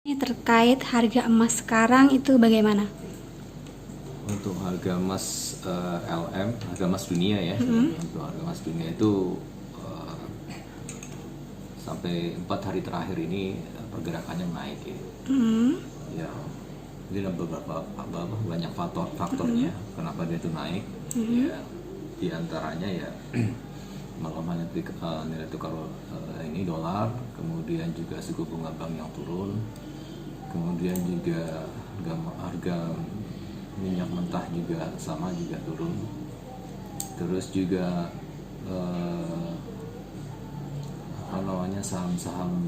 Ini terkait harga emas sekarang itu bagaimana? Untuk harga emas LM, harga emas dunia ya, untuk harga emas dunia itu sampai 4 hari terakhir ini pergerakannya naik ya. Ya, jadi ada beberapa banyak faktornya kenapa dia itu naik. Ya, di antaranya ya melemahnya nilai tukar ini dolar, kemudian juga suku bunga bank yang turun, kemudian juga harga minyak mentah juga sama juga turun, terus juga apa namanya saham-saham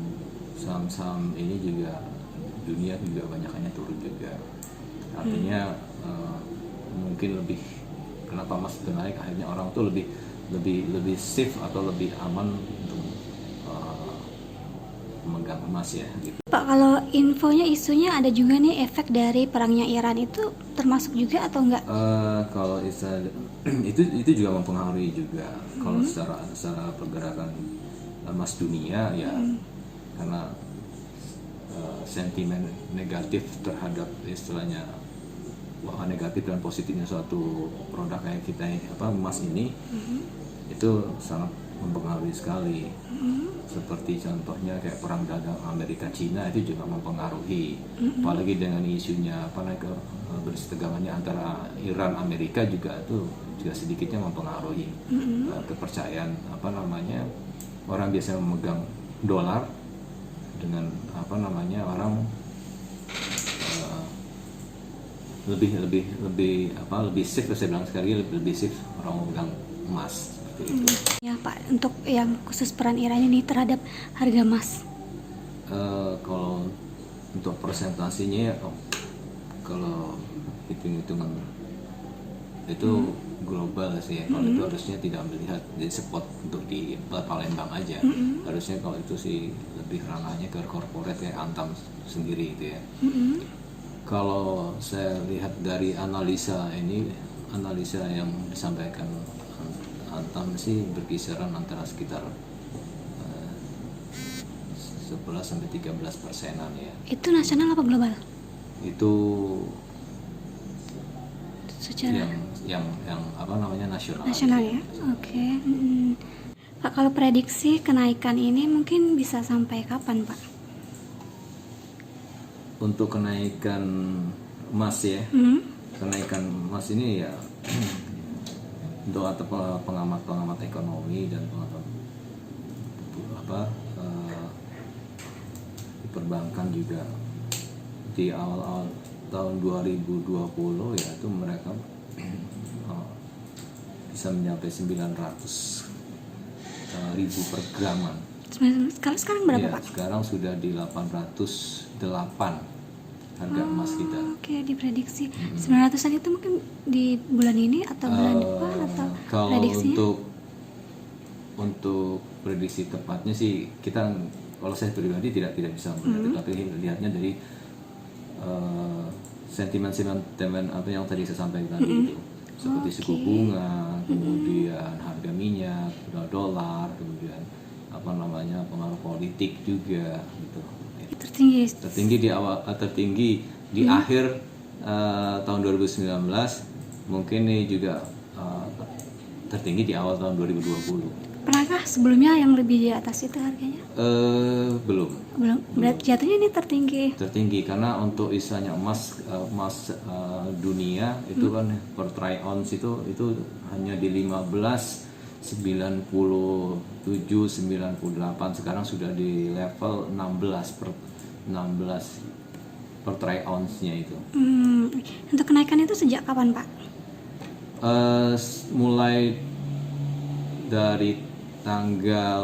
ini juga dunia juga banyakannya turun juga, artinya mungkin lebih kenapa emas itu naik, akhirnya orang tuh lebih safe atau lebih aman untuk memegang emas ya gitu. Pak, kalau infonya isunya ada juga nih efek dari perangnya Iran itu termasuk juga atau enggak? Kalau itu juga mempengaruhi juga kalau secara pergerakan emas dunia ya, karena sentimen negatif terhadap istilahnya negatif dan positifnya suatu produk kayak kita emas ini itu sangat mempengaruhi sekali. Seperti contohnya kayak perang dagang Amerika Cina itu juga mempengaruhi, apalagi dengan isunya bersetegangannya antara Iran Amerika juga sedikitnya mempengaruhi kepercayaan orang biasa memegang dolar dengan orang lebih safe, saya bilang sekali lebih safe orang memegang emas seperti itu. Ya Pak, untuk yang khusus peran Iran ini terhadap harga emas. Kalau untuk presentasinya ya, kalau hitung-hitungan itu global sih ya. Kalau itu harusnya tidak melihat jadi spot untuk di Palembang aja. Harusnya kalau itu sih lebih ranahnya ke corporate kayak Antam sendiri gitu ya. Kalau saya lihat dari analisa yang disampaikan Antam sih berkisaran antara sekitar 11-13% ya. Itu nasional apa global? Itu Secara yang nasional. nasional ya? Oke. Pak, kalau prediksi kenaikan ini mungkin bisa sampai kapan, Pak? Untuk kenaikan emas ya, kenaikan emas ini ya untuk atau pengamat ekonomi dan pengamat di perbankan juga di awal tahun 2020 ya itu mereka bisa mencapai 900.000 per graman. Sekarang berapa, Ya, Pak? sekarang sudah di 808 harga emas kita. Oke, diprediksi 900-an itu mungkin di bulan ini atau bulan depan atau Kalau prediksinya? untuk prediksi tepatnya sih kalau saya pribadi tidak bisa melihat, tapi lihatnya dari sentimen apa yang tadi saya sampaikan itu, seperti suku bunga, kemudian harga minyak, dolar, kemudian pengaruh politik juga gitu. Tertinggi di akhir tahun 2019, mungkin ini juga tertinggi di awal tahun 2020. Pernahkah sebelumnya yang lebih di atas itu harganya? Belum. Berarti jatuhnya ini Tertinggi karena untuk istilahnya emas dunia itu kan per troy ounce itu hanya di 15,97-98, sekarang sudah di level 16 per troy ounce-nya itu. Untuk kenaikan itu sejak kapan, Pak? Mulai dari tanggal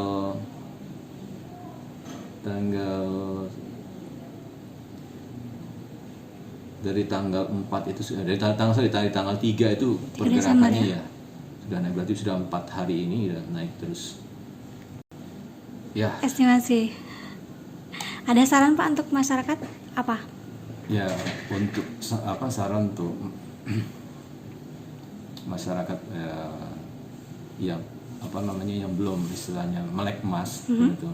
dari tanggal 4 itu sudah dari tanggal 3 itu pergerakannya ya sudah naik, berarti sudah 4 hari ini sudah naik terus ya. Estimasi. Ada saran, Pak, untuk masyarakat apa? Ya, untuk saran untuk masyarakat yang yang belum istilahnya melek emas gitu,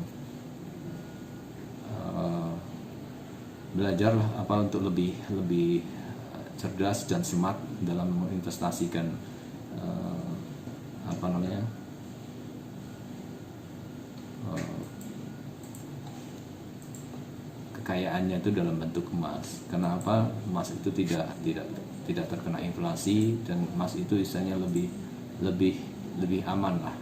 belajarlah apa untuk lebih cerdas dan smart dalam menginvestasikan apa namanya kekayaannya itu dalam bentuk emas. Karena apa? Emas itu tidak terkena inflasi, dan emas itu istilahnya lebih aman lah,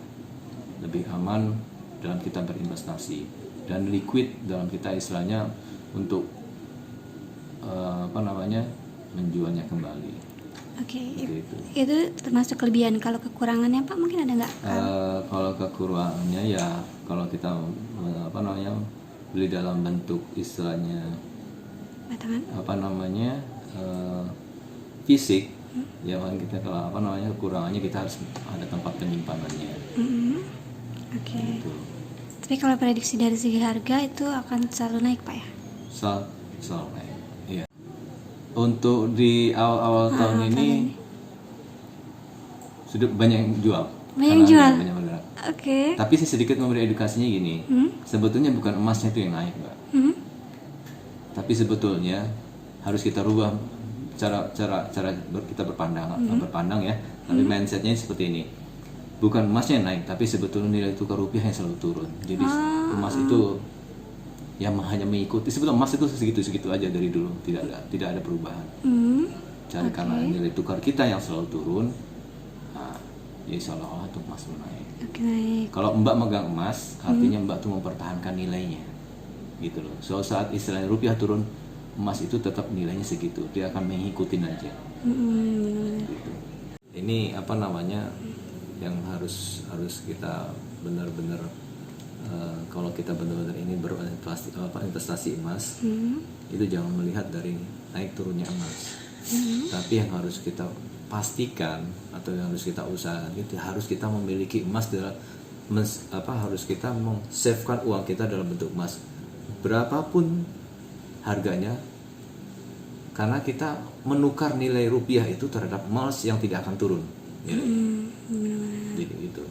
lebih aman dalam kita berinvestasi, dan liquid dalam kita istilahnya untuk apa namanya menjualnya kembali. Oke, Seperti itu. itu termasuk kelebihan. Kalau kekurangannya Pak mungkin ada nggak? Kalau kekurangannya ya kalau kita apa namanya beli dalam bentuk istilahnya Batangan? apa namanya fisik, ya kan kita kalau apa namanya kekurangannya kita harus ada tempat penyimpanannya. Oke. Gitu. Tapi kalau prediksi dari segi harga itu akan selalu naik Pak ya? Selalu naik. Iya. Untuk di awal-awal tahun ini sudah banyak yang jual. Banyak yang Karena jual? ada banyak bergerak. Oke. Tapi saya sedikit memberi edukasinya gini, sebetulnya bukan emasnya itu yang naik, Mbak. Tapi sebetulnya harus kita rubah cara kita berpandang ya. Tapi mindsetnya seperti ini, bukan emasnya yang naik, tapi sebetulnya nilai tukar rupiah yang selalu turun. Jadi emas itu yang hanya mengikuti, sebetulnya emas itu segitu aja dari dulu, tidak ada perubahan. Karena nilai tukar kita yang selalu turun, nah, ya seolah-olah tuh emas naik. Oke, naik. Kalau Mbak megang emas, artinya Mbak tuh mempertahankan nilainya, gitu loh. So saat istilahnya rupiah turun, emas itu tetap nilainya segitu, dia akan mengikutin aja. Gitu. Ini apa namanya yang harus kita benar-benar kalau kita benar-benar ini investasi emas, itu jangan melihat dari naik turunnya emas, tapi yang harus kita pastikan atau yang harus kita usahakan itu harus kita memiliki emas harus kita meng-savekan uang kita dalam bentuk emas berapapun harganya, karena kita menukar nilai rupiah itu terhadap emas yang tidak akan turun. Jadi itu.